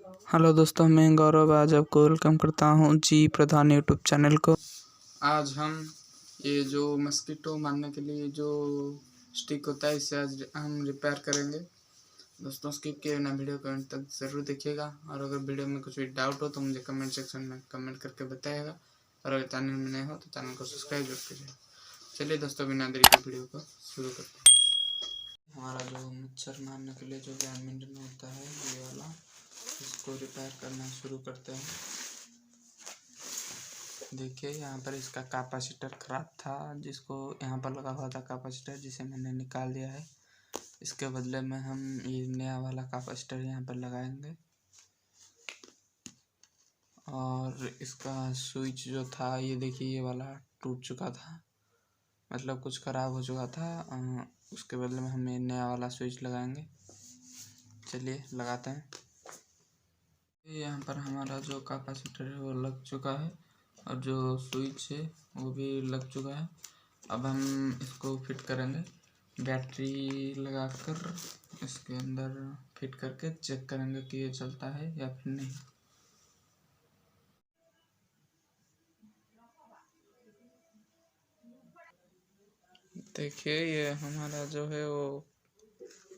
Hello दोस्तों, मैं गौरव आज आपको वेलकम करता हूं जी प्रधान यूट्यूब चैनल को। आज हम ये जो मस्कीटो मारने के लिए जो स्टिक होता है इसे आज हम रिपेयर करेंगे। दोस्तों स्किप किए बिना वीडियो को अंत तक ज़रूर देखिएगा और अगर वीडियो में कुछ भी डाउट हो तो मुझे कमेंट सेक्शन में कमेंट करके बताइएगा और अगर चैनल में नए हो तो चैनल को सब्सक्राइब जरूर कीजिएगा। चलिए दोस्तों बिना देरी के वीडियो को शुरू करते हैं। हमारा जो मच्छर मारने के लिए जो बैडमिंटन होता है ये वाला, इसको रिपेयर करना शुरू करते हैं। देखिए यहाँ पर इसका कैपेसिटर खराब था, जिसको यहाँ पर लगा हुआ था कैपेसिटर, जिसे मैंने निकाल दिया है। इसके बदले में हम ये नया वाला कैपेसिटर यहाँ पर लगाएंगे और इसका स्विच जो था ये देखिए ये वाला टूट चुका था, मतलब कुछ ख़राब हो चुका था। उसके बदले में हम ये नया वाला स्विच लगाएंगे। चलिए लगाते हैं। यहाँ पर हमारा जो कैपेसिटर है वो लग चुका है और जो स्विच है वो भी लग चुका है। अब हम इसको फिट करेंगे, बैटरी लगाकर इसके अंदर फिट करके चेक करेंगे कि ये चलता है या फिर नहीं। देखिए ये हमारा जो है वो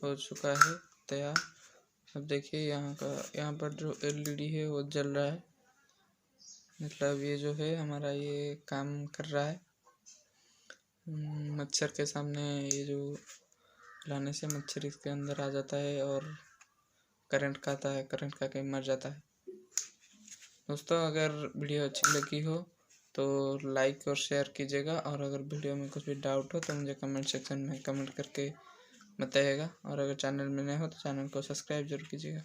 हो चुका है तैयार। अब देखिए यहाँ पर जो एलईडी है वो जल रहा है, मतलब ये जो है हमारा ये काम कर रहा है। मच्छर के सामने ये जो लाने से मच्छर इसके अंदर आ जाता है और करंट खाता है, करंट खा के मर जाता है। दोस्तों अगर वीडियो अच्छी लगी हो तो लाइक और शेयर कीजिएगा और अगर वीडियो में कुछ भी डाउट हो तो मुझे कमेंट सेक्शन में कमेंट करके बताइएगा और अगर चैनल में नए हो तो चैनल को सब्सक्राइब जरूर कीजिएगा।